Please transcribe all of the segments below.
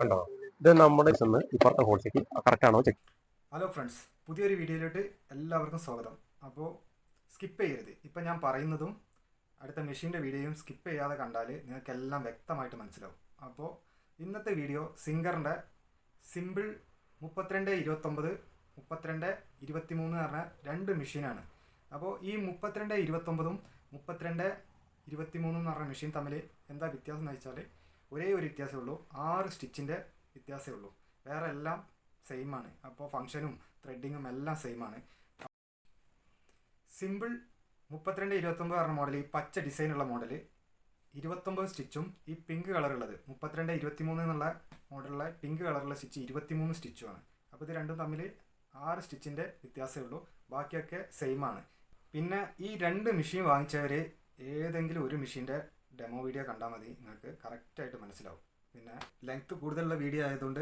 ഉണ്ടോ? ഇത് നമ്മുടെ ഇപ്പുറത്തെ ഹോൾസേക്ക് കറക്റ്റ് ആണോ ചെക്ക്. ഹലോ ഫ്രണ്ട്സ്, പുതിയൊരു വീഡിയോയിലോട്ട് എല്ലാവർക്കും സ്വാഗതം. അപ്പോൾ സ്കിപ്പ് ചെയ്യരുത്. ഇപ്പം ഞാൻ പറയുന്നതും അടുത്ത മെഷീൻ്റെ വീഡിയോയും സ്കിപ്പ് ചെയ്യാതെ കണ്ടാൽ നിങ്ങൾക്കെല്ലാം വ്യക്തമായിട്ട് മനസ്സിലാവും. അപ്പോൾ ഇന്നത്തെ വീഡിയോ സിംഗറിൻ്റെ സിമ്പിൾ 3229 3223 എന്ന് പറഞ്ഞ രണ്ട് മെഷീനാണ്. അപ്പോൾ ഈ 3229ഉം 3223 എന്ന് പറഞ്ഞ മെഷീൻ തമ്മിൽ എന്താ വ്യത്യാസം എന്ന് വെച്ചാൽ ഒരേ ഒരു വ്യത്യാസമേ ഉള്ളൂ. 6 സ്റ്റിച്ചിൻ്റെ വ്യത്യാസമേ ഉള്ളൂ. വേറെ എല്ലാം സെയിം ആണ്. അപ്പോൾ ഫംഗ്ഷനും ത്രെഡിങ്ങും എല്ലാം സെയിം ആണ്. സിമ്പിൾ 3229 പറഞ്ഞ മോഡൽ, ഈ പച്ച ഡിസൈനുള്ള മോഡൽ 29 സ്റ്റിച്ചും ഈ പിങ്ക് കളറുള്ളത് 3223 എന്നുള്ള മോഡലുള്ള പിങ്ക് കളറുള്ള സ്റ്റിച്ച് 23 സ്റ്റിച്ചുമാണ്. അപ്പോൾ ഇത് രണ്ടും തമ്മിൽ 6 സ്റ്റിച്ചിൻ്റെ വ്യത്യാസമേ ഉള്ളൂ. ബാക്കിയൊക്കെ സെയിം ആണ്. പിന്നെ ഈ രണ്ട് മെഷീൻ വാങ്ങിച്ചവർ ഏതെങ്കിലും ഒരു മെഷീൻ്റെ ഡെമോ വീഡിയോ കണ്ടാൽ മതി, നിങ്ങൾക്ക് കറക്റ്റായിട്ട് മനസ്സിലാവും. പിന്നെ ലെങ്ത്ത് കൂടുതലുള്ള വീഡിയോ ആയതുകൊണ്ട്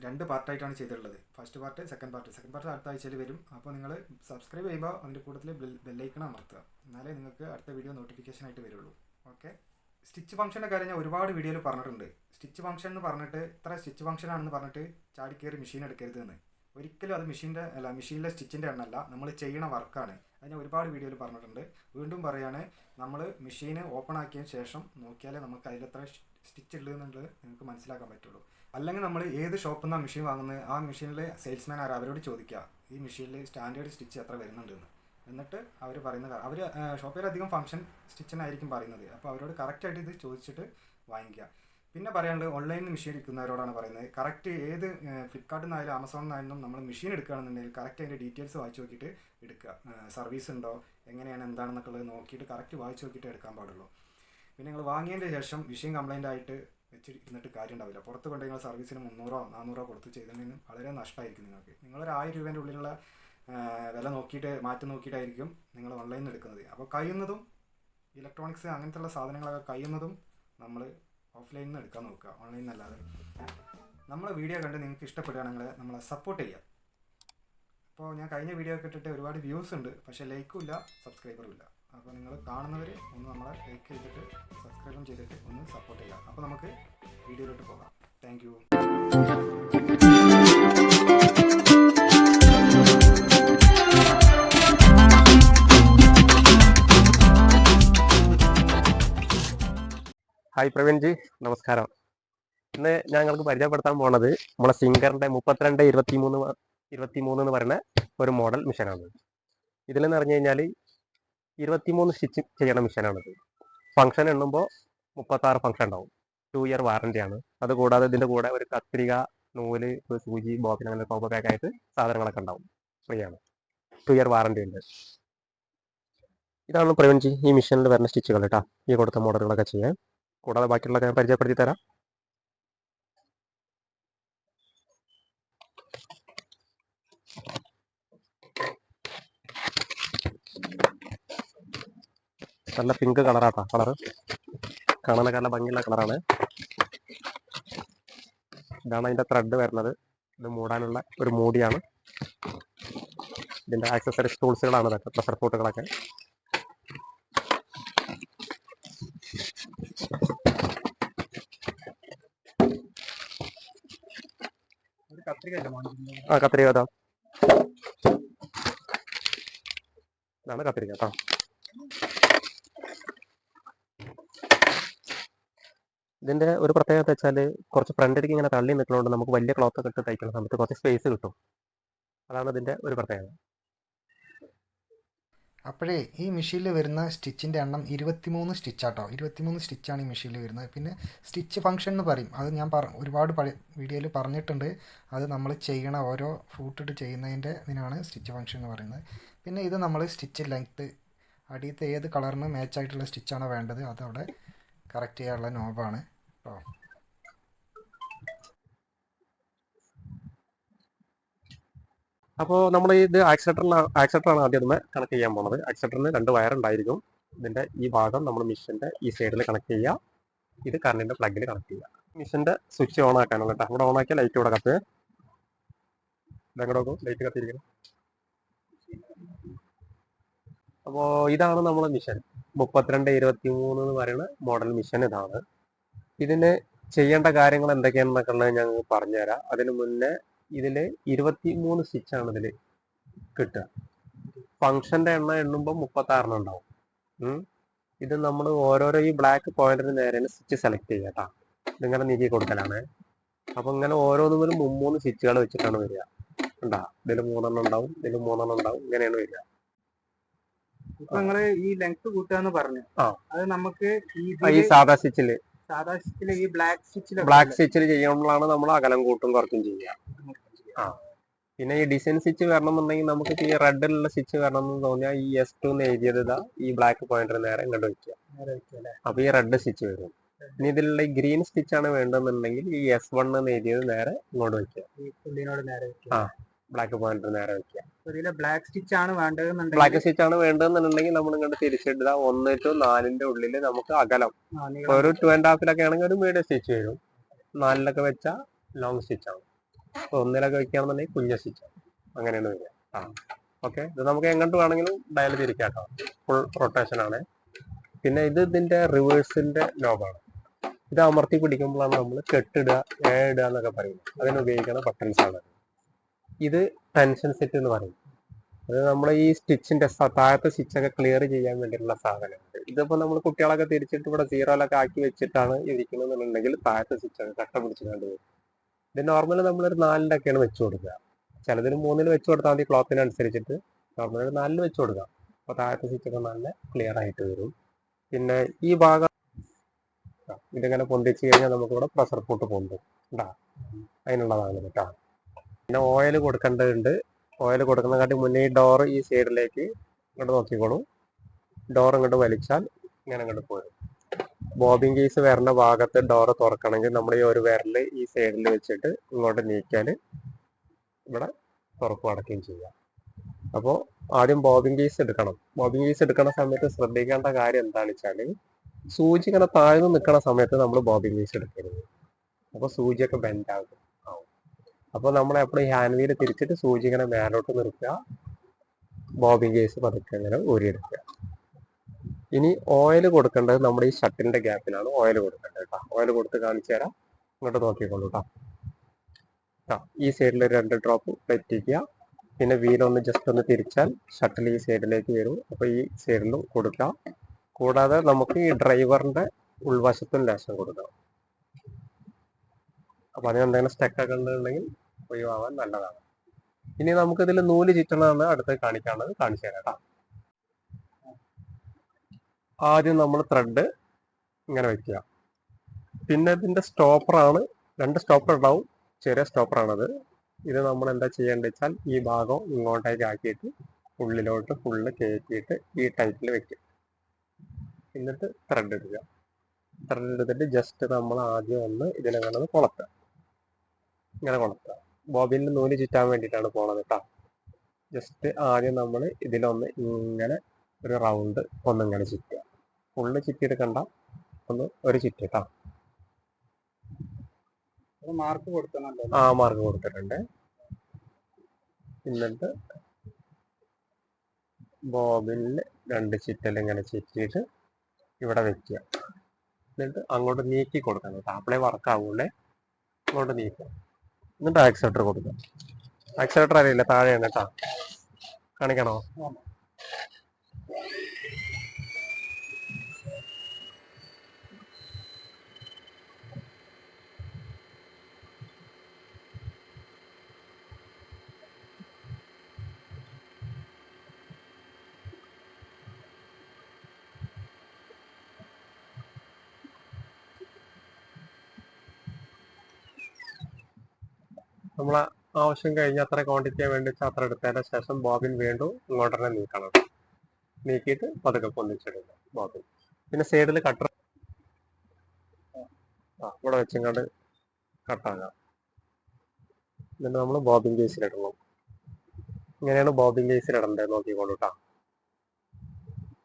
രണ്ട് പാർട്ടായിട്ടാണ് ചെയ്തിട്ടുള്ളത്. ഫസ്റ്റ് പാർട്ട്, സെക്കൻഡ് പാർട്ട് അടുത്ത ആഴ്ചയിൽ വരും. അപ്പോൾ നിങ്ങൾ സബ്സ്ക്രൈബ് ചെയ്യുമ്പോൾ അതിൻ്റെ കൂട്ടത്തിൽ ബെല്ലൈക്കൺ അമർത്തുക, എന്നാലേ നിങ്ങൾക്ക് അടുത്ത വീഡിയോ നോട്ടിഫിക്കേഷൻ ആയിട്ട് വരുള്ളൂ. ഓക്കെ. സ്റ്റിച്ച് ഫംഗ്ഷൻ്റെ കാര്യം ഞാൻ ഒരുപാട് വീഡിയോയിൽ പറഞ്ഞിട്ടുണ്ട്. സ്റ്റിച്ച് ഫംഗ്ഷൻ എന്ന് പറഞ്ഞിട്ട് ഇത്ര സ്റ്റിച്ച് ഫംഗ്ഷൻ ആണെന്ന് പറഞ്ഞിട്ട് ചാടിക്കയറി മെഷീൻ എടുക്കരുത് എന്ന്. ഒരിക്കലും അത് മെഷീനിലെ സ്റ്റിച്ചിൻ്റെ എണ്ണല്ല, നമ്മൾ ചെയ്യണ വർക്കാണ്. അത് ഞാൻ ഒരുപാട് വീഡിയോയിൽ പറഞ്ഞിട്ടുണ്ട്. വീണ്ടും പറയുകയാണ്, നമ്മൾ മെഷീൻ ഓപ്പൺ ആക്കിയതിന് ശേഷം നോക്കിയാലേ നമുക്ക് അതിലെത്ര സ്റ്റിച്ച് ഉള്ളതെന്നുള്ളത് നിങ്ങൾക്ക് മനസ്സിലാക്കാൻ പറ്റുള്ളൂ. അല്ലെങ്കിൽ നമ്മൾ ഏത് ഷോപ്പിൽ നിന്നാണ് മെഷീൻ വാങ്ങുന്നത്, ആ മെഷീനിൽ സെയിൽസ്മാൻ ആരാ അവരോട് ചോദിക്കുക ഈ മെഷീനിൽ സ്റ്റാൻഡേർഡ് സ്റ്റിച്ച് എത്ര വരുന്നുണ്ടെന്ന്. എന്നിട്ട് അവർ പറയുന്നത്, അവർ ഷോപ്പിൽ അധികം ഫംഗ്ഷൻ സ്റ്റിച്ചിനായിരിക്കും പറയുന്നത്. അപ്പോൾ അവരോട് കറക്റ്റായിട്ട് ഇത് ചോദിച്ചിട്ട് വാങ്ങിക്കുക. പിന്നെ പറയാനുള്ളത്, ഓൺലൈനിൽ മെഷീൻ എടുക്കുന്നവരോടാണ് പറയുന്നത്, കറക്റ്റ് ഏത് ഫ്ലിപ്കാർട്ടിൽ നിന്നായാലും ആമസോണിൽ നിന്നായാലും നമ്മൾ മെഷീൻ എടുക്കുകയാണെന്നുണ്ടെങ്കിൽ കറക്റ്റ് അതിൻ്റെ ഡീറ്റെയിൽസ് വായിച്ച് നോക്കിയിട്ട് എടുക്കുക. സർവീസ് ഉണ്ടോ, എങ്ങനെയാണ്, എന്താണെന്നൊക്കെ ഉള്ളത് നോക്കിയിട്ട് കറക്റ്റ് വായിച്ച് നോക്കിയിട്ട് എടുക്കാൻ പാടുള്ളൂ. പിന്നെ നിങ്ങൾ വാങ്ങിയതിൻ്റെ ശേഷം മെഷീൻ കംപ്ലൈൻ്റ് ആയിട്ട് വെച്ചിരുന്നിട്ട് കാര്യം ഉണ്ടാവില്ല. പുറത്ത് കൊണ്ട് നിങ്ങൾ സർവീസിന് 300 400 കൊടുത്ത് ചെയ്തതിന് വളരെ നഷ്ടമായിരിക്കും നിങ്ങൾക്ക്. നിങ്ങളൊരു 1000 രൂപേൻ്റെ ഉള്ളിലുള്ള വില നോക്കിയിട്ട് മാറ്റം നോക്കിയിട്ടായിരിക്കും നിങ്ങൾ ഓൺലൈനിൽ നിന്ന് എടുക്കുന്നത്. അപ്പോൾ കഴിയുന്നതും ഇലക്ട്രോണിക്സ് അങ്ങനത്തെ സാധനങ്ങളൊക്കെ കഴിയുന്നതും നമ്മൾ ഓഫ്ലൈനിൽ നിന്ന് എടുക്കാൻ നോക്കുക, ഓൺലൈനിൽ നിന്നല്ലാതെ. നമ്മളെ വീഡിയോ കണ്ട് നിങ്ങൾക്ക് ഇഷ്ടപ്പെടുകയാണെങ്കിൽ നമ്മളെ സപ്പോർട്ട് ചെയ്യുക. അപ്പോൾ ഞാൻ കഴിഞ്ഞ വീഡിയോ ഒക്കെ ഇട്ടിട്ട് ഒരുപാട് വ്യൂസ് ഉണ്ട്, പക്ഷേ ലൈക്കും ഇല്ല, സബ്സ്ക്രൈബറും ഇല്ല. അപ്പോൾ നിങ്ങൾ കാണുന്നവർ ഒന്ന് നമ്മളെ ലൈക്ക് ചെയ്തിട്ട് സബ്സ്ക്രൈബും ചെയ്തിട്ട് ഒന്ന് സപ്പോർട്ട് ചെയ്യുക. അപ്പോൾ നമുക്ക് വീഡിയോയിലോട്ട് പോകാം. Thank you. ഹായ് പ്രവീൺജി, നമസ്കാരം. ഇന്ന് ഞങ്ങൾക്ക് പരിചയപ്പെടുത്താൻ പോണത് നമ്മളെ സിംഗറിൻ്റെ 3223 എന്ന് പറയുന്ന ഒരു മോഡൽ മെഷീനാണ്. ഇതിലെന്ന് പറഞ്ഞു കഴിഞ്ഞാൽ 23 സ്റ്റിച്ച് ചെയ്യണ മെഷീനാണിത്. ഫംഗ്ഷൻ എണ്ണുമ്പോൾ 36 ഫംഗ്ഷൻ ഉണ്ടാവും. 2 ഇയർ വാറൻറ്റിയാണ്. അതുകൂടാതെ ഇതിൻ്റെ കൂടെ ഒരു കത്രിക, നൂല്, ഒരു സൂചി, ബോബിൻ, അങ്ങനെ കോമ്പോ പാക്ക് ആയിട്ട് സാധനങ്ങളൊക്കെ ഉണ്ടാവും. ഫ്രീ ആണ്. 2 ഇയർ വാറൻറ്റി ഉണ്ട്. ഇതാണ് പ്രവീൺജി ഈ മെഷീനിൽ വരുന്ന സ്റ്റിച്ചുകൾ കേട്ടോ. ഈ കൊടുത്ത മോഡലുകളൊക്കെ ചെയ്യാൻ, കൂടാതെ ബാക്കിയുള്ളതൊക്കെ ഞാൻ പരിചയപ്പെടുത്തി തരാം. നല്ല പിങ്ക് കളറാട്ടാ. കളറ് കാണാനൊക്കെ നല്ല ഭംഗിയുള്ള കളറാണ്. ഇതാണ് അതിൻ്റെ ത്രെഡ് വരുന്നത്. ഇത് മൂടാനുള്ള ഒരു മൂടിയാണ്. ഇതിൻ്റെ ആക്സസറീസ് ടൂൾസുകളാണ് ഇതൊക്കെ, പ്രഷർ ഫൂട്ടുകളൊക്കെ. ആ കത്രിക കേട്ടോ, ഇതാണ് കത്രിക കേട്ടോ. ഇതിൻ്റെ ഒരു പ്രത്യേകത വെച്ചാൽ കുറച്ച് ഫ്രണ്ടിലേക്ക് ഇങ്ങനെ തള്ളി നിൽക്കുന്നതുകൊണ്ട് നമുക്ക് വലിയ ക്ലോത്ത് ഒക്കെ ഇട്ട് തയ്ക്കുന്ന സമയത്ത് കുറച്ച് സ്പേസ് കിട്ടും. അതാണ് ഇതിൻ്റെ ഒരു പ്രത്യേകത. അപ്പോഴേ ഈ മെഷീനിൽ വരുന്ന സ്റ്റിച്ചിൻ്റെ എണ്ണം 23 സ്റ്റിച്ചാട്ടോ. 23 സ്റ്റിച്ചാണ് ഈ മെഷീനിൽ വരുന്നത്. പിന്നെ സ്റ്റിച്ച് ഫംഗ്ഷൻ എന്ന് പറയും, അത് ഞാൻ ഒരുപാട് വീഡിയോയിൽ പറഞ്ഞിട്ടുണ്ട്. അത് നമ്മൾ ചെയ്യണ ഓരോ ഫ്രൂട്ടിട്ട് ചെയ്യുന്നതിൻ്റെ ഇതിനാണ് സ്റ്റിച്ച് ഫംഗ്ഷൻ എന്ന് പറയുന്നത്. പിന്നെ ഇത് നമ്മൾ സ്റ്റിച്ച് ലെങ്ത്ത്, അടിയത്തെ ഏത് കളറിന് മാച്ചായിട്ടുള്ള സ്റ്റിച്ചാണോ വേണ്ടത് അത് അവിടെ കറക്റ്റ് ചെയ്യാനുള്ള നോബാണ് കേട്ടോ. അപ്പോൾ നമ്മൾ ഇത് ആക്സിലേറ്ററാണ് ആദ്യം ഒന്ന് കണക്ട് ചെയ്യാൻ പോകുന്നത്. ആക്സിലേറ്ററിന് 2 വയർ ഉണ്ടായിരിക്കും. ഇതിൻ്റെ ഈ ഭാഗം നമ്മൾ മെഷീൻ്റെ ഈ സൈഡിൽ കണക്ട് ചെയ്യുക. ഇത് കറണ്ടിൻ്റെ പ്ലഗിൽ കണക്ട് ചെയ്യുക. മെഷീൻ്റെ സ്വിച്ച് ഓൺ ആക്കാനുള്ള കേട്ടോ. ഇവിടെ ഓൺ ആക്കിയാൽ ലൈറ്റ് ഇവിടെ കത്ത്. ഇതെങ്ങോട്ട് നോക്കും, ലൈറ്റ് കത്തിയിരിക്കണം. അപ്പോൾ ഇതാണ് നമ്മുടെ മെഷീൻ 3223 എന്ന് പറയുന്ന മോഡൽ മെഷീൻ. ഇതാണ് ഇതിന് ചെയ്യേണ്ട കാര്യങ്ങൾ എന്തൊക്കെയാണെന്നൊക്കെ ഉള്ളത് ഞങ്ങൾക്ക് പറഞ്ഞുതരാം. അതിന് മുന്നേ ഇതിൽ 23 സ്റ്റിച്ചാണ് ഇതിൽ കിട്ടുക. ഫംഗ്ഷന്റെ എണ്ണം എണ്ണുമ്പോൾ 36 ഉണ്ടാവും. ഇത് നമ്മൾ ഓരോരോ ഈ ബ്ലാക്ക് പോയിന്റിന് നേരെ സ്റ്റിച്ച് സെലക്ട് ചെയ്യുക കേട്ടോ. ഇതിങ്ങനെ നീക്കി കൊടുക്കലാണ്. അപ്പൊ ഇങ്ങനെ ഓരോന്നിലും 3 സ്റ്റിച്ചുകൾ വെച്ചിട്ടാണ് വരിക. ഉണ്ടാ ഇതിൽ 3 ഉണ്ടാവും, ഇതിൽ 3 ഉണ്ടാവും, ഇങ്ങനെയാണ് വരിക. ഇപ്പൊ നിങ്ങള് ഈ ലെങ്ത് കൂട്ടുകയെന്ന് പറഞ്ഞു. അത് നമുക്ക് ഈ സാധാ സ്റ്റിച്ചില് ഈ ബ്ലാക്ക് സ്റ്റിച്ചിൽ ചെയ്യുമ്പോഴാണ് നമ്മൾ അകലം കൂട്ടും കുറച്ചും ചെയ്യുക. പിന്നെ ഈ ഡിസൈൻ സ്റ്റിച്ച് വരണമെന്നുണ്ടെങ്കിൽ നമുക്ക് ഈ റെഡിലുള്ള സ്റ്റിച്ച് വരണം എന്ന് തോന്നിയാൽ ഈ S2 എന്ന് എഴുതിയത് ഇതാ ഈ ബ്ലാക്ക് പോയിന്റർ നേരെ ഇങ്ങോട്ട് വെക്കുക. അപ്പൊ ഈ റെഡ് സ്റ്റിച്ച് വരും. ഇനി ഇതിലുള്ള ഈ ഗ്രീൻ സ്റ്റിച്ച് ആണ് വേണ്ടെന്നുണ്ടെങ്കിൽ ഈ S1 എന്ന് എഴുതിയത് നേരെ ഇങ്ങോട്ട് വെക്കുക. ബ്ലാക്ക് പോയിന്റർ നേരെ വെക്കുക. ബ്ലാക്ക് സ്റ്റിച്ച് ആണ് വേണ്ടതെന്നുണ്ടെങ്കിൽ നമ്മൾ ഇങ്ങോട്ട് തിരിച്ചിടുക. 1 to 4ന്റെ ഉള്ളിൽ നമുക്ക് അകലം ഒരു 2.5 ആണെങ്കിൽ ഒരു മീഡിയം സ്റ്റിച്ച് വരും. 4 വെച്ചാൽ ലോങ് സ്റ്റിച്ച് ആണ്. 1 വെക്കുകയാണെന്നുണ്ടെങ്കിൽ കുഞ്ഞ സ്റ്റിച്ച് ആണ്. അങ്ങനെയാണ് വരിക. ഓക്കെ, ഇത് നമുക്ക് എങ്ങോട്ട് വേണമെങ്കിലും ഡയൽ തിരിക്കാം കേട്ടോ. ഫുൾ റൊട്ടേഷൻ ആണ്. പിന്നെ ഇതിന്റെ റിവേഴ്സിന്റെ നോബാണ്. ഇത് അമർത്തി പിടിക്കുമ്പോഴാണ് നമ്മൾ കെട്ടിടുക, ഇടുക എന്നൊക്കെ പറയുന്നത്. അതിന് ഉപയോഗിക്കുന്ന ബട്ടൺസ് ആണ്. ഇത് ടെൻഷൻ സെറ്റ് എന്ന് പറയും. അത് നമ്മൾ ഈ സ്റ്റിച്ചിന്റെ താഴത്തെ സ്റ്റിച്ചൊക്കെ ക്ലിയർ ചെയ്യാൻ വേണ്ടിയിട്ടുള്ള സാധനമുണ്ട്. ഇതിപ്പോ നമ്മൾ കുട്ടികളൊക്കെ തിരിച്ചിട്ട് ഇവിടെ 0 ആക്കി വെച്ചിട്ടാണ് ഇരിക്കുന്നതെന്നുണ്ടെങ്കിൽ താഴത്തെ സ്റ്റിച്ചൊക്കെ കട്ട പിടിച്ച് കണ്ടുവരും. ഇത് നോർമലി നമ്മളൊരു 4ന്റെ ഒക്കെയാണ് വെച്ച് കൊടുക്കുക. ചിലതിന് 3 വെച്ച് കൊടുത്താൽ മതി. ക്ലോത്തിനനുസരിച്ചിട്ട് നോർമലി ഒരു 4 വെച്ച് കൊടുക്കുക. അപ്പൊ താഴത്തെ സ്റ്റിച്ചൊക്കെ നല്ല ക്ലിയർ ആയിട്ട് വരും. പിന്നെ ഈ ഭാഗം ഇതിങ്ങനെ പൊന്തിച്ച് കഴിഞ്ഞാൽ നമുക്ക് ഇവിടെ പ്രഷർ ഫുട്ട് പൊന്തും. അതിനുള്ളതാണ് കേട്ടോ. പിന്നെ ഓയിൽ കൊടുക്കേണ്ടതുണ്ട്. ഓയിൽ കൊടുക്കുന്നതിനെക്കാട്ടി മുന്നേ ഈ ഡോർ ഈ സൈഡിലേക്ക് ഇങ്ങോട്ട് നോക്കിക്കോളൂ. ഡോർ ഇങ്ങോട്ട് വലിച്ചാൽ ഇങ്ങനെ ഇങ്ങോട്ട് പോരും. ബോബിൻ കേസ് വരുന്ന ഭാഗത്ത് ഡോർ തുറക്കണമെങ്കിൽ നമ്മൾ ഈ ഒരു വിരല് ഈ സൈഡിൽ വെച്ചിട്ട് ഇങ്ങോട്ട് നീക്കിയാൽ ഇവിടെ തുറക്കും അടക്കുകയും ചെയ്യാം. അപ്പോൾ ആദ്യം ബോബിൻ കേസ് എടുക്കണം. ബോബിൻ കേസ് എടുക്കുന്ന സമയത്ത് ശ്രദ്ധിക്കേണ്ട കാര്യം എന്താണെന്ന് വെച്ചാൽ സൂചി ഇങ്ങനെ താഴ്ന്നു നിൽക്കുന്ന സമയത്ത് നമ്മൾ ബോബിൻ കേസ് എടുക്കരുത്. അപ്പോൾ സൂചിയൊക്കെ ബെൻഡ് ആകും. അപ്പോൾ നമ്മൾ എപ്പോഴും ഹാൻഡ് വീൽ തിരിച്ചിട്ട് സൂചി ഇങ്ങനെ മേലോട്ട് നിർത്തുക. ബോബിൻ കേസ് പതുക്കെ ഇങ്ങനെ ഊരിയെടുക്കുക. ഇനി ഓയിൽ കൊടുക്കേണ്ടത് നമ്മുടെ ഈ ഷട്ടിലിന്റെ ഗ്യാപ്പിലാണ് ഓയിൽ കൊടുക്കേണ്ടത് കേട്ടോ. ഓയിൽ കൊടുത്ത് കാണിച്ചു തരാം. ഇങ്ങോട്ട് നോക്കിക്കോളൂ കേട്ടോ. ഈ സൈഡിൽ 2 ഡ്രോപ്പ് പറ്റിക്കുക. പിന്നെ വീലൊന്ന് ജസ്റ്റ് ഒന്ന് തിരിച്ചാൽ ഷട്ടിൽ ഈ സൈഡിലേക്ക് വരും. അപ്പോൾ ഈ സൈഡിലും കൊടുക്കാം. കൂടാതെ നമുക്ക് ഈ ഡ്രൈവറിന്റെ ഉൾവശത്തും ലേശം കൊടുക്കാം. അപ്പൊ അതിനെന്തെങ്കിലും സ്റ്റക്കൊക്കെ ഉണ്ടെന്നുണ്ടെങ്കിൽ ഒഴിവാകാൻ നല്ലതാണ്. ഇനി നമുക്ക് ഇതിൽ നൂല് ചുറ്റണമെന്ന് അടുത്ത് കാണിക്കാനുള്ളത് കാണിച്ചു തരാം കേട്ടോ. ആദ്യം നമ്മൾ ത്രെഡ് ഇങ്ങനെ വെക്കുക. പിന്നെ ഇതിന്റെ സ്റ്റോപ്പറാണ്. 2 സ്റ്റോപ്പർ ഉണ്ടാവും. ചെറിയ സ്റ്റോപ്പറാണത്. ഇത് നമ്മൾ എന്താ ചെയ്യേണ്ടത് വെച്ചാൽ ഈ ഭാഗം ഇങ്ങോട്ടേക്ക് ആക്കിയിട്ട് ഉള്ളിലോട്ട് ഫുള്ള് കയറ്റിയിട്ട് ഈ ടൈറ്റിൽ വെക്കുക. എന്നിട്ട് ത്രെഡ് എടുക്കുക. ത്രെഡ് എടുത്തിട്ട് ജസ്റ്റ് നമ്മൾ ആദ്യം ഒന്ന് ഇതിനങ്ങനെ കൊളത്തുക. ഇങ്ങനെ കൊളത്തുക. ബോബിനിൽ നൂല് ചുറ്റാൻ വേണ്ടിയിട്ടാണ് പോണത് കേട്ടോ. ജസ്റ്റ് ആദ്യം നമ്മൾ ഇതിലൊന്ന് ഇങ്ങനെ ഒരു റൗണ്ട് ഒന്നിങ്ങനെ ചുറ്റുക. ഫുള്ള് ചുറ്റിയെടുക്കണ്ട, ഒന്ന് ഒരു ചുറ്റ് കേട്ടോ. മാർക്ക് കൊടുക്കുന്നുണ്ട്. മാർക്ക് കൊടുത്തിട്ടുണ്ട്. എന്നിട്ട് ബോബിനിൽ 2 ചുറ്റൽ ഇങ്ങനെ ചുറ്റിയിട്ട് ഇവിടെ വെക്കുക. എന്നിട്ട് അങ്ങോട്ട് നീക്കി കൊടുക്കണം കേട്ടോ. അപ്പളേ വർക്കാവൂലേ. അങ്ങോട്ട് നീക്കുക. എന്നിട്ട് ആക്സിലേറ്റർ കൊടുക്കുക. ആക്സിലേറ്റർ അറിയില്ല, താഴെയാണ് കേട്ടോ. കാണിക്കണോ? നമ്മളെ ആവശ്യം കഴിഞ്ഞ അത്ര ക്വാണ്ടിറ്റിയെ വേണ്ടി അത്ര എടുത്തതിന് ശേഷം ബോബിൻ വീണ്ടും ഇങ്ങോട്ട് തന്നെ നീക്കണം. നീക്കിയിട്ട് പതുക്കെ പൊന്നിച്ചെടുക്കുക ബോബിൻ. പിന്നെ സൈഡിൽ കട്ടർ ഇവിടെ വെച്ചിങ്ങോട്ട് കട്ടാകാം. എന്നിട്ട് നമ്മൾ ബോബിൻ കേസിലിടണം. ഇങ്ങനെയാണ് ബോബിൻ കേസിലിടേണ്ടത്. നോക്കിക്കോളൂ കേട്ടോ.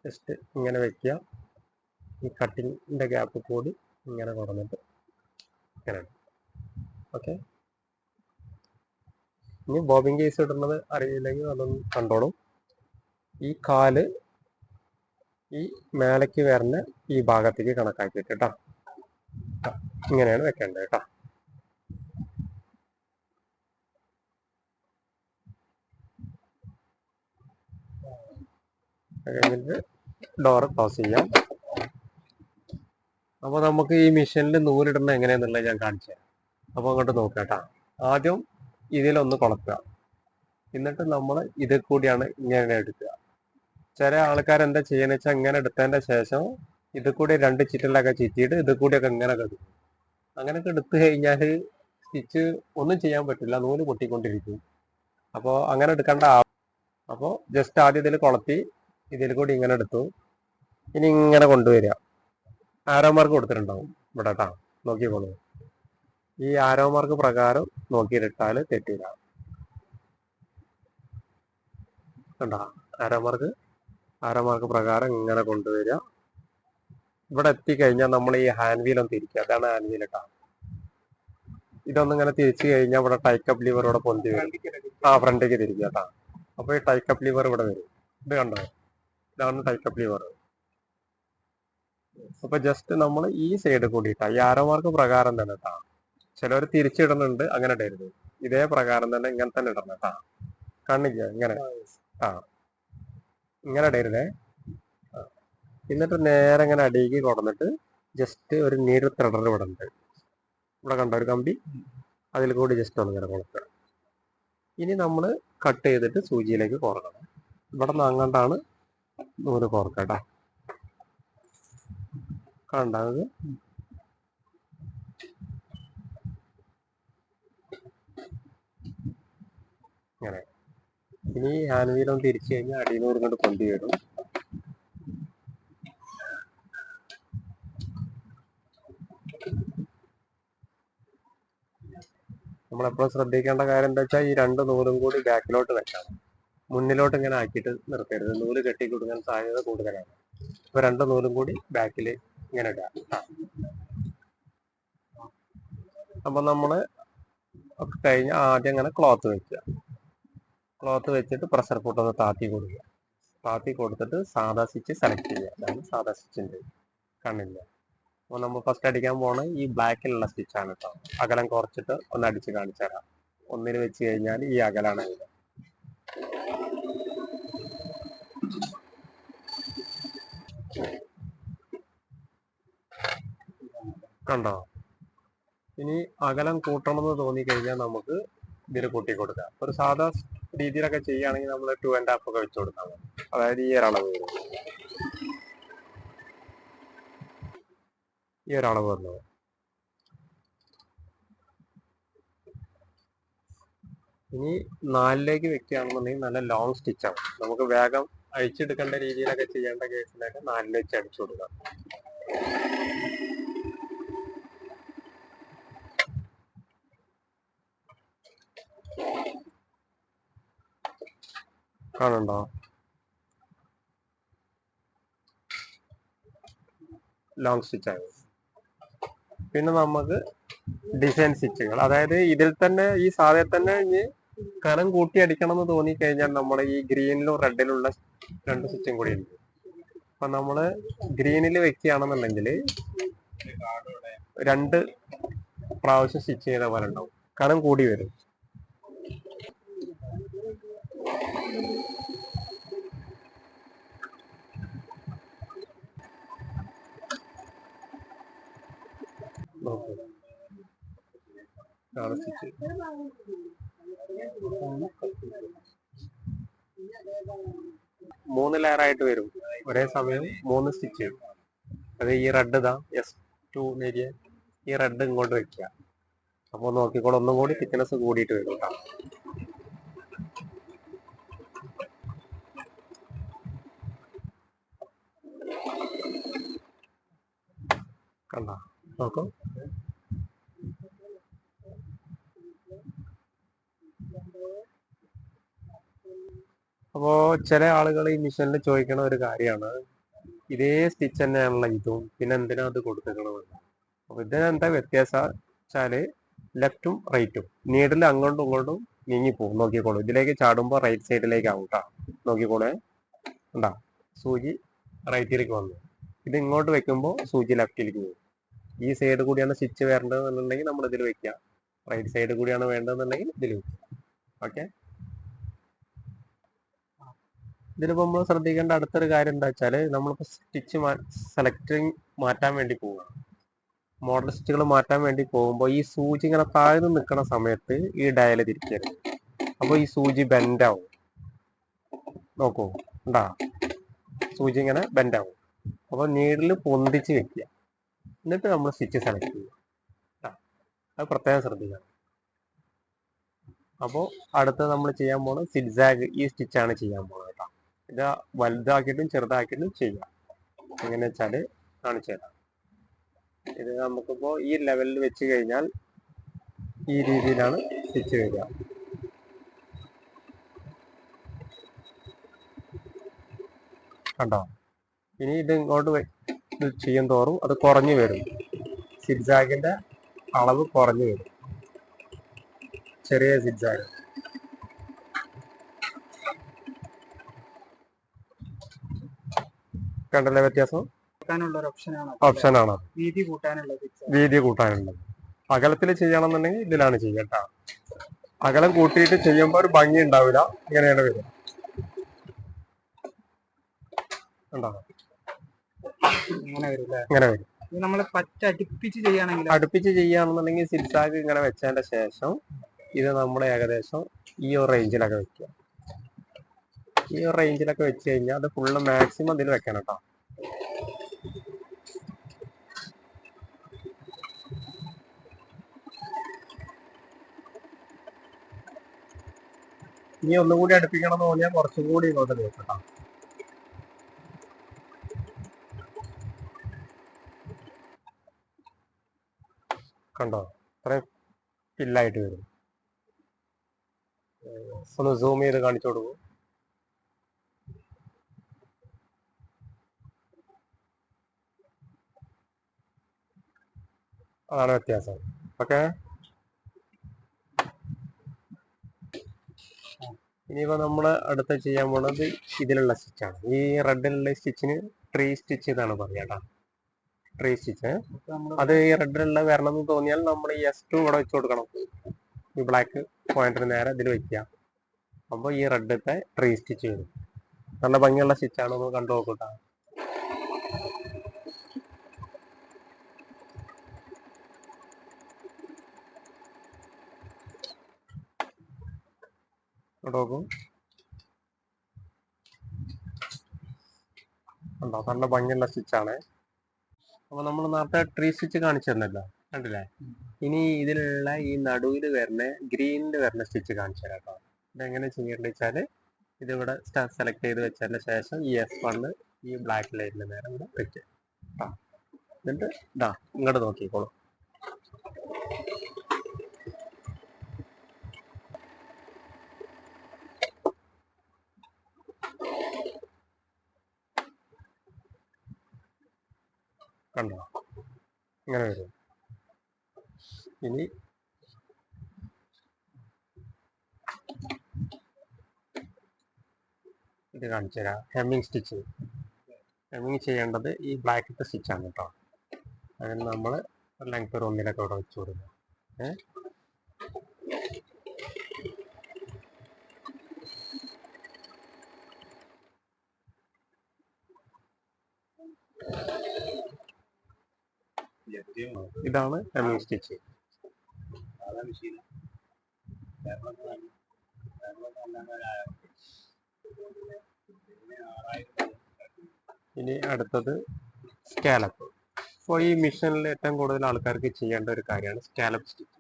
ജസ്റ്റ് ഇങ്ങനെ വെക്കുക. ഈ കട്ടിങ്ങിന്റെ ഗ്യാപ്പ് കൂടി ഇങ്ങനെ കുറഞ്ഞിട്ട് ഇങ്ങനെ. ഓക്കെ, ഇനി ബോബിൻ കേസ് ഇടുന്നത് അറിയില്ലെങ്കിൽ അതൊന്ന് കണ്ടോളും. ഈ കാല് ഈ മേലേക്ക് വരുന്ന ഈ ഭാഗത്തേക്ക് കണക്കാക്കിയിട്ട് കേട്ടോ. ഇങ്ങനെയാണ് വെക്കേണ്ടത് കേട്ടോ. കഴിഞ്ഞിട്ട് ഡോറ് ക്ലോസ് ചെയ്യാം. അപ്പോൾ നമുക്ക് ഈ മെഷീനിൽ നൂലിടുന്നത് എങ്ങനെയാന്നുള്ളത് ഞാൻ കാണിച്ചു തരാം. അപ്പോൾ അങ്ങോട്ട് നോക്കാം കേട്ടോ. ആദ്യം ഇതിലൊന്ന് കൊളക്കുക, എന്നിട്ട് നമ്മൾ ഇതിൽ കൂടിയാണ് ഇങ്ങനെ എടുക്കുക. ചില ആൾക്കാർ എന്താ ചെയ്യുന്നത് വെച്ചാൽ ഇങ്ങനെ എടുത്തതിൻ്റെ ശേഷം ഇത് കൂടി 2 ചുറ്റിലൊക്കെ ചുറ്റിയിട്ട് ഇത് കൂടിയൊക്കെ ഇങ്ങനെ എടുക്കും. അങ്ങനെയൊക്കെ എടുത്തു കഴിഞ്ഞാൽ സ്റ്റിച്ച് ഒന്നും ചെയ്യാൻ പറ്റില്ല, നൂല് പൊട്ടിക്കൊണ്ടിരിക്കും. അപ്പോൾ അങ്ങനെ എടുക്കേണ്ട. അപ്പോൾ ജസ്റ്റ് ആദ്യം ഇതിൽ കൊളത്തി ഇതിൽ കൂടി ഇങ്ങനെ എടുത്തു. ഇനി ഇങ്ങനെ കൊണ്ടുവരിക. ആരോ മാർക്ക് കൊടുത്തിട്ടുണ്ടാവും ഇവിടെ കേട്ടോ, നോക്കിക്കോളൂ. ഈ ആരോ മാർക്ക് പ്രകാരം നോക്കിയിട്ടാൽ തെറ്റില്ല. കണ്ടോ, ആരോ മാർക്ക് പ്രകാരം ഇങ്ങനെ കൊണ്ടുവരിക. ഇവിടെ എത്തിക്കഴിഞ്ഞാൽ നമ്മൾ ഈ ഹാൻഡ് വീൽ ഒന്ന് തിരിക്കുക. അതാണ് ഹാൻഡ് വീൽ കേട്ടോ. ഇതൊന്നിങ്ങനെ തിരിച്ചു കഴിഞ്ഞാൽ ഇവിടെ ടൈക്കപ്പ് ലിവർ ഇവിടെ പൊന്തി വരും. ഫ്രണ്ടേക്ക് തിരിക്കുക കേട്ടോ. അപ്പോൾ ഈ ടൈക്കപ്പ് ലിവർ ഇവിടെ വരും. ഇത് കണ്ടോ, ഇതാണ് ടൈക്കപ്പ് ലിവർ. അപ്പൊ ജസ്റ്റ് നമ്മൾ ഈ സൈഡ് കൂടിയിട്ടാ ഈ ആരോ മാർക്ക് പ്രകാരം തന്നെ കേട്ടാ. ചിലവർ തിരിച്ചിടുന്നുണ്ട്, അങ്ങനെ ഇടരുത്. ഇതേ പ്രകാരം തന്നെ ഇങ്ങനെ തന്നെ ഇടണം കേട്ടാ. കണ്ണില്ല ഇങ്ങനെ ഇങ്ങനെ ഇടരുതേ. എന്നിട്ട് നേരെ ഇങ്ങനെ അടിയിലേക്ക് കൊടുന്നിട്ട് ജസ്റ്റ് ഒരു നീര് ത്രെഡർ ഇവിടെ ഉണ്ട്. ഇവിടെ കണ്ട ഒരു കമ്പി, അതിൽ കൂടി ജസ്റ്റ് ഒന്ന് ഇങ്ങനെ കൊടുക്കുക. ഇനി നമ്മൾ കട്ട് ചെയ്തിട്ട് സൂചിയിലേക്ക് കോർക്കണം. ഇവിടെ നിന്ന് അങ്ങോട്ടാണ് നൂല് കോർക്കട്ടാ. കണ്ടത് ഇങ്ങനെ. ഇനി ഹാൻഡ് വീൽ ഒന്ന് തിരിച്ചു കഴിഞ്ഞാൽ അടിയിൽ ഇങ്ങോട്ട് പൊന്തി വരും. നമ്മളെപ്പോഴും ശ്രദ്ധിക്കേണ്ട കാര്യം എന്താ വെച്ചാൽ ഈ 2 നൂലും കൂടി ബാക്കിലോട്ട് വെക്കാം. മുന്നിലോട്ട് ഇങ്ങനെ ആക്കിയിട്ട് നിർത്തരുത്, നൂല് കെട്ടി കൊടുക്കാൻ സാധ്യത കൂടുതലാണ്. ഇപ്പൊ 2 നൂലും കൂടി ബാക്കിൽ ഇങ്ങനെ ഇടുക. അപ്പൊ നമ്മള് ഒക്കെ കഴിഞ്ഞ് ആദ്യം ഇങ്ങനെ ക്ലോത്ത് വെക്കുക. ക്ലോത്ത് വെച്ചിട്ട് പ്രഷർ ഫുട്ട് ഒന്ന് താത്തി കൊടുക്കുക. താത്തി കൊടുത്തിട്ട് സാധാ സ്റ്റിച്ച് സെലക്ട് ചെയ്യുക. അതാണ് സാധാ സ്റ്റിച്ചിന്റെ കണ്ണില്ല. അപ്പോൾ നമ്മൾ ഫസ്റ്റ് അടിക്കാൻ പോണ ഈ ബ്ലാക്കിലുള്ള സ്റ്റിച്ചാണ് കേട്ടോ. അകലം കുറച്ചിട്ട് ഒന്ന് അടിച്ച് കാണിച്ചു തരാം. ഒന്നിന് വെച്ച് കഴിഞ്ഞാൽ ഈ അകലാണ് ഇത്. കണ്ടോ? ഇനി അകലം കൂട്ടണമെന്ന് തോന്നിക്കഴിഞ്ഞാൽ നമുക്ക് ഇതിൽ കൂട്ടി കൊടുക്കാം. ഒരു സാധാ രീതിയിലൊക്കെ ചെയ്യുകയാണെങ്കിൽ നമ്മൾ 2.5 ഒക്കെ വെച്ച് കൊടുത്താൽ മതി. അതായത് ഈ ഒരളവ് വരും, ഈ ഒരളവ് വരുന്നത്. ഇനി 4ലേക്ക് വെക്കുകയാണെന്നുണ്ടെങ്കിൽ നല്ല ലോങ് സ്റ്റിച്ചാണ്. നമുക്ക് വേഗം അഴിച്ചെടുക്കേണ്ട രീതിയിലൊക്കെ ചെയ്യേണ്ട കേസിലൊക്കെ 4 വെച്ച് അടിച്ചു കൊടുക്കാം. കാണുന്നുണ്ടോ? ലോങ് സ്റ്റിച്ചാണ്. പിന്നെ നമുക്ക് ഡിസൈൻ സ്റ്റിച്ചുകൾ, അതായത് ഇതിൽ തന്നെ ഈ സാധനം തന്നെ ഇനി കനം കൂട്ടി അടിക്കണം എന്ന് തോന്നിക്കഴിഞ്ഞാൽ നമ്മൾ ഈ ഗ്രീനിലും റെഡിലുള്ള 2 സ്റ്റിച്ചും കൂടി ഉണ്ട്. അപ്പൊ നമ്മള് ഗ്രീനിൽ വെക്കുകയാണെന്നുണ്ടെങ്കിൽ 2 പ്രാവശ്യം സ്റ്റിച്ച് ചെയ്ത പോലെ ഉണ്ടാവും, കനം കൂടി വരും. സ്റ്റിച്ച് 3 ലെയറായിട്ട് വരും ഒരേ സമയം, 3 സ്റ്റിച്ച്. അത് ഈ റെഡ് ഇതാ S2 നേരിയ ഈ റെഡ് ഇങ്ങോട്ട് വെക്കുക. അപ്പോൾ നോക്കിക്കോളൂ, ഒന്നും കൂടി തിക്നെസ് കൂടിയിട്ട് വരും കേട്ടോ. കണ്ട നോക്കൂ. അപ്പോൾ ചില ആളുകൾ ഈ മിഷനിൽ ചോദിക്കണ ഒരു കാര്യമാണ്, ഇതേ സ്റ്റിച്ച് തന്നെയാണല്ലോ ഇതും, പിന്നെ എന്തിനാ അത് കൊടുത്തിക്കണമെന്ന്. അപ്പൊ ഇതിനെന്താ വ്യത്യാസം വെച്ചാല് ലെഫ്റ്റും റൈറ്റും നീഡിൽ അങ്ങോട്ടും ഇങ്ങോട്ടും നീങ്ങിപ്പോകും. നോക്കിക്കോളൂ, ഇതിലേക്ക് ചാടുമ്പോൾ റൈറ്റ് സൈഡിലേക്ക് ആവും കേട്ടോ. നോക്കിക്കോളേ, ഉണ്ടാ സൂചി റൈറ്റിലേക്ക് വന്നു. ഇത് ഇങ്ങോട്ട് വെക്കുമ്പോൾ സൂചി ലെഫ്റ്റിലേക്ക് പോകും. ഈ സൈഡ് കൂടിയാണ് സ്റ്റിച്ച് വരേണ്ടതെന്നുണ്ടെങ്കിൽ നമ്മൾ ഇതിൽ വെക്കുക, റൈറ്റ് സൈഡ് കൂടിയാണ് വേണ്ടതെന്നുണ്ടെങ്കിൽ ഇതിൽ വെക്കുക. ഓക്കെ, ഇതിലിപ്പോൾ നമ്മൾ ശ്രദ്ധിക്കേണ്ട അടുത്തൊരു കാര്യം എന്താ വെച്ചാൽ, നമ്മളിപ്പോൾ സ്റ്റിച്ച് സെലക്ടിങ് മാറ്റാൻ വേണ്ടി പോവുക, മോഡൽ സ്റ്റിച്ചുകൾ മാറ്റാൻ വേണ്ടി പോകുമ്പോൾ ഈ സൂചി ഇങ്ങനെ താഴ്ന്നു നിൽക്കുന്ന സമയത്ത് ഈ ഡയൽ തിരിക്കരുത്. അപ്പോൾ ഈ സൂചി ബെൻഡാവും. നോക്കൂ, ഉണ്ടാ സൂചി ഇങ്ങനെ ബെൻഡാവും. അപ്പോൾ നീഡിൽ പൊന്തിച്ച് വെക്കുക, എന്നിട്ട് നമ്മൾ സ്റ്റിച്ച് സെലക്ട് ചെയ്യുക. അത് പ്രത്യേകം ശ്രദ്ധിക്കണം. അപ്പോൾ അടുത്ത് നമ്മൾ ചെയ്യാൻ പോകുന്നത് സിഗ്സാഗ് ഈ സ്റ്റിച്ചാണ് ചെയ്യാൻ പോകുന്നത് കേട്ടോ. ഇത് വലുതാക്കിയിട്ടും ചെറുതാക്കിയിട്ടും ചെയ്യാം. എങ്ങനെ വെച്ചാൽ കാണിച്ചു തരാം. ഇത് നമുക്കിപ്പോൾ ഈ ലെവലിൽ വെച്ച് കഴിഞ്ഞാൽ ഈ രീതിയിലാണ് സ്റ്റിച്ച് വരിക. കണ്ടോ? ഇനി ഇത് ഇങ്ങോട്ട് ചെയ്യും തോറും അത് കുറഞ്ഞു വരും, സിഗ്സാഗിന്റെ അളവ് കുറഞ്ഞു വരും. ചെറിയ സിഗ്സാഗ് കണ്ടല്ലേ വ്യത്യാസം? ഓപ്ഷനാണ് വീതി കൂട്ടാനുള്ളത്. അകലത്തിൽ ചെയ്യണമെന്നുണ്ടെങ്കിൽ ഇതിലാണ് ചെയ്യട്ടോ. അകലം കൂട്ടിയിട്ട് ചെയ്യുമ്പോൾ ഒരു ഭംഗി ഉണ്ടാവില്ല, ഇങ്ങനെയാണ് വരിക. ഉണ്ടാവും, ഇങ്ങനെ വരും. അടുപ്പിച്ച് ചെയ്യുകയാണെന്നുണ്ടെങ്കിൽ സിഗ്സാഗ് ഇങ്ങനെ വെച്ചതിന്റെ ശേഷം ഇത് നമ്മൾ ഏകദേശം ഈ ഒരു റേഞ്ചിലൊക്കെ വെക്കുക. ഈ ഒരു റേഞ്ചിലൊക്കെ വെച്ച് കഴിഞ്ഞാൽ അത് ഫുള്ള് മാക്സിമം ഇതിൽ വെക്കണം കേട്ടോ. ഇനി ഒന്നും കൂടി അടുപ്പിക്കണം എന്ന് തോന്നിയാൽ കുറച്ചും കൂടി ഇങ്ങോട്ട് നോക്കട്ടോ. കണ്ടോ? അത്രയും ഫില്ലായിട്ട് വരും. ഒന്ന് സൂം ചെയ്ത് കാണിച്ചു കൊടുക്കും. അതാണ് വ്യത്യാസം. ഓക്കെ, ഇനിയിപ്പോൾ നമ്മൾ അടുത്ത് ചെയ്യാൻ പോണത് ഇതിലുള്ള സ്റ്റിച്ചാണ്. ഈ റെഡിലുള്ള സ്റ്റിച്ചിന് ട്രീ സ്റ്റിച്ച് എന്നാണ് പറയുക കേട്ടോ. ട്രീ സ്റ്റിച്ച് അത് ഈ റെഡിലുള്ള വരണം എന്ന് തോന്നിയാൽ നമ്മൾ ഈ S2 ഇവിടെ വെച്ച് കൊടുക്കണം. ഈ ബ്ലാക്ക് പോയിന്റിന് നേരെ ഇതിൽ വെക്കുക. അപ്പോൾ ഈ റെഡത്തെ ട്രീ സ്റ്റിച്ച് വരും. നല്ല ഭംഗിയുള്ള സ്റ്റിച്ചാണ്, നമ്മൾ കണ്ടു നോക്കൂട്ടാ. നോക്കൂ, ഉണ്ടോ? നല്ല ഭംഗിയുള്ള സ്റ്റിച്ചാണ്. അപ്പോൾ നമ്മൾ നേരത്തെ ട്രീ സ്റ്റിച്ച് കാണിച്ചു തന്നല്ലോ, കണ്ടില്ലേ? ഇനി ഇതിലുള്ള ഈ നടുവിൽ വരുന്ന ഗ്രീനിൽ വരുന്ന സ്റ്റിച്ച് കാണിച്ചു തരാം കേട്ടോ. ഇതെങ്ങനെ ചെയ്യേണ്ടത് വെച്ചാൽ, ഇതിവിടെ സെലക്ട് ചെയ്ത് വെച്ചതിന് ശേഷം ഈ S1 ഈ ബ്ലാക്ക് ലൈനിൽ നേരെ ഇവിടെ വെക്കുക. എന്നിട്ട് ഇതാ ഇങ്ങോട്ട് നോക്കിക്കോളൂ. കണ്ടോ? ഇങ്ങനെ വരും. ഇനി ഇത് കാണിച്ചു തരാം. Hemming stitch. ഹെമ്മിങ് ചെയ്യേണ്ടത് ഈ ബ്ലാക്കത്തെ സ്റ്റിച്ചാണ് കേട്ടോ. അങ്ങനെ നമ്മൾ ലെങ്ത് ഒരു 1 ഇവിടെ വെച്ച് കൊടുക്കുക. ഇതാണ് ഹെമ്മിങ് സ്റ്റിച്ച്. ഇനി അടുത്തത് സ്കാലപ്പ്. അപ്പോൾ ഈ മിഷനിൽ ഏറ്റവും കൂടുതൽ ആൾക്കാർക്ക് ചെയ്യേണ്ട ഒരു കാര്യമാണ് സ്കാലപ്പ് സ്റ്റിച്ച്.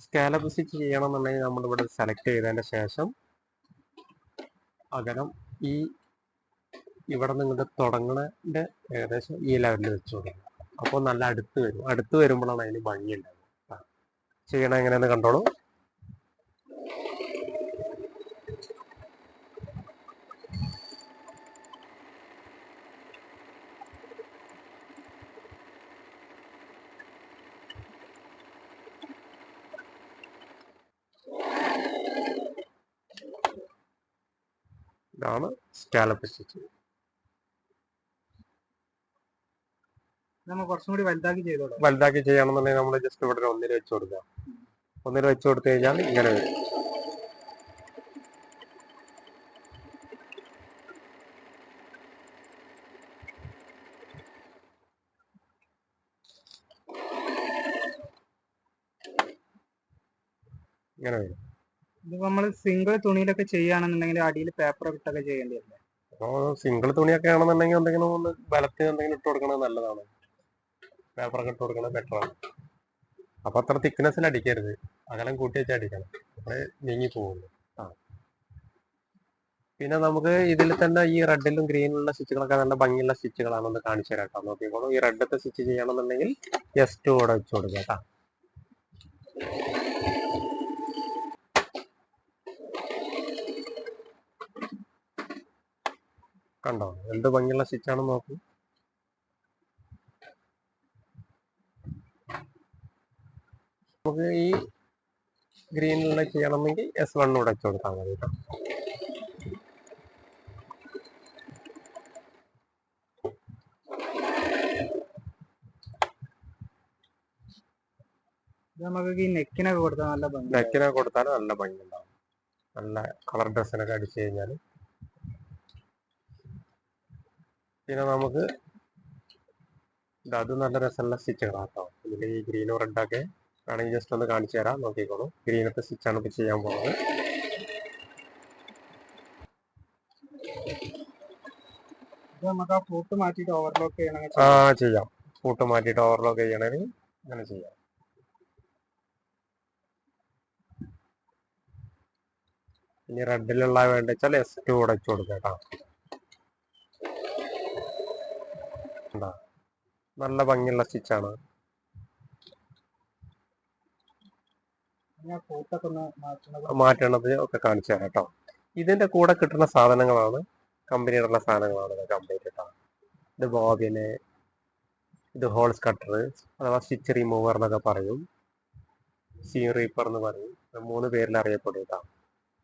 സ്കാലപ്പ് സ്റ്റിച്ച് ചെയ്യണമെന്നുണ്ടെങ്കിൽ നമ്മളിവിടെ സെലക്ട് ചെയ്തതിൻ്റെ ശേഷം അകലം ഈ ഇവിടെ നിങ്ങളുടെ തുടങ്ങണതിൻ്റെ ഏകദേശം ഈ ലെവലിൽ വെച്ച് കൊടുക്കുക. അപ്പോൾ നല്ല അടുത്ത് വരും. അടുത്ത് വരുമ്പോഴാണ് അതിന് ഭംഗി ഉണ്ടാവുക. ചെയ്യണം എങ്ങനെയാണെന്ന് കണ്ടോളൂ. ഇതാണ് സ്കാലപ്പ് സ്റ്റിച്ച്. നമ്മൾ കുറച്ചും കൂടി വലുതാക്കി ചെയ്തോളൂ. വലുതാക്കി ചെയ്യണമെന്നുണ്ടെങ്കിൽ നമ്മൾ ജസ്റ്റ് ഇവിടെ ഒന്നിൽ വെച്ച് കൊടുക്കുക. ഒന്നിൽ വെച്ച് കൊടുത്തു കഴിഞ്ഞാൽ ഇങ്ങനെ വരും. ഇങ്ങനെ വരും. ഇതിപ്പോ നമ്മൾ സിംഗിൾ തുണിയിലൊക്കെ ചെയ്യുകയാണെന്നുണ്ടെങ്കിൽ അടിയിൽ പേപ്പർ ഇട്ടൊക്കെ ചെയ്യേണ്ടി വരില്ലേ? അപ്പോൾ സിംഗിൾ തുണിയൊക്കെ ആണെന്നുണ്ടെങ്കിൽ എന്തെങ്കിലും ഒന്ന് ബലത്തിൽ എന്തെങ്കിലും ഇട്ട് കൊടുക്കണത് നല്ലതാണ്. പേപ്പറൊക്കെ ഇട്ട് കൊടുക്കണത് ബെറ്ററാണ്. അപ്പോൾ അത്ര തിക്നെസ്സിൽ അടിക്കരുത്, അകലം കൂട്ടി വെച്ച് അടിക്കണം, അപ്പോൾ നീങ്ങി പോകുന്നു. പിന്നെ നമുക്ക് ഇതിൽ തന്നെ ഈ റെഡിലും ഗ്രീനിലുള്ള സ്റ്റിച്ചുകളൊക്കെ നല്ല ഭംഗിയുള്ള സ്റ്റിച്ചുകളാണെന്ന് കാണിച്ചു തരാം കേട്ടോ. നോക്കിക്കോളൂ. ഈ റെഡത്തെ സ്റ്റിച്ച് ചെയ്യണമെന്നുണ്ടെങ്കിൽ S2 കൂടെ വെച്ച് കൊടുക്കുക കേട്ടോ. കണ്ടോ എന്ത് ഭംഗിയുള്ള സ്റ്റിച്ചാണെന്ന് നോക്കൂ. നമുക്ക് ഈ ഗ്രീനിലുള്ള ചെയ്യണമെങ്കിൽ S1 കൂടെ വെച്ച് കൊടുത്താൽ മതി കേട്ടോ. നമുക്ക് ഈ നെക്കിനൊക്കെ കൊടുത്താൽ നല്ല ഭംഗി. നെക്കിനൊക്കെ കൊടുത്താൽ നല്ല ഭംഗി ഉണ്ടാവും. നല്ല കളർ ഡ്രസ്സിനൊക്കെ അടിച്ചു കഴിഞ്ഞാൽ. പിന്നെ നമുക്ക് അത് നല്ല രസമുള്ള സ്റ്റിച്ചുകളാട്ടോ. ഇതിൽ ഈ ഗ്രീനോ റെഡൊക്കെ വേണമെങ്കിൽ ജസ്റ്റ് ഒന്ന് കാണിച്ചു തരാം. നോക്കിക്കോളൂ. ഗ്രീനത്തെ സ്റ്റിച്ചാണ് ഇപ്പോൾ ചെയ്യാൻ പോകുന്നത്. നമുക്ക് ആ ഫൂട്ട് മാറ്റിയിട്ട് ഓവർലോക്ക് ചെയ്യണമെങ്കിൽ ചെയ്യാം. ഫൂട്ട് മാറ്റിയിട്ട് ഓവർലോക്ക് ചെയ്യണമെങ്കിൽ അങ്ങനെ ചെയ്യാം. ഇനി റെഡിലുള്ള വേണ്ട വെച്ചാൽ S2 കൂടെ വെച്ച് കൊടുക്കാം കേട്ടോ. നല്ല ഭംഗിയുള്ള സ്റ്റിച്ചാണ്. മാറ്റണത് ഒക്കെ കാണിച്ചു തരാം കേട്ടോ. ഇതിന്റെ കൂടെ കിട്ടുന്ന സാധനങ്ങളാണ് കമ്പനിയുടെ സാധനങ്ങളാണ് കംപ്ലീറ്റ് കേട്ടോ. ഇത് ബോബിന്, ഇത് ഹോൾസ് കട്ടർ അഥവാ സ്റ്റിച്ച് റിമൂവർ എന്നൊക്കെ പറയും, സീം റീപ്പർ എന്ന് പറയും. 3 പേരിൽ അറിയപ്പെടും കേട്ടോ.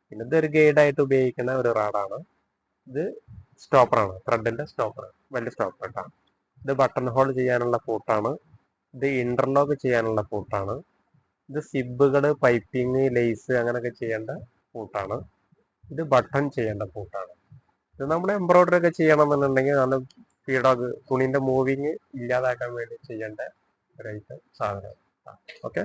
പിന്നെ ഇതൊരു ഗൈഡായിട്ട് ഉപയോഗിക്കുന്ന ഒരു റാഡാണ്. ഇത് സ്റ്റോപ്പറാണ്, ത്രെഡിന്റെ സ്റ്റോപ്പർ, വലിയ സ്റ്റോപ്പർ കേട്ടോ. ഇത് ബട്ടൺ ഹോൾ ചെയ്യാനുള്ള പൂട്ടാണ്. ഇത് ഇന്റർലോക്ക് ചെയ്യാനുള്ള പൂട്ടാണ്. ഇത് സിബുകൾ, പൈപ്പിങ്, ലേസ് അങ്ങനെയൊക്കെ ചെയ്യേണ്ട പൂട്ടാണ്. ഇത് ബട്ടൺ ചെയ്യേണ്ട പൂട്ടാണ്. ഇത് നമ്മൾ എംബ്രോയിഡറി ഒക്കെ ചെയ്യണമെന്നുണ്ടെങ്കിൽ നല്ല സ്പീഡാക്ക് തുണിന്റെ മൂവിങ് ഇല്ലാതാക്കാൻ വേണ്ടി ചെയ്യേണ്ട ഒരു ഐറ്റം സാധനം. ഓക്കെ.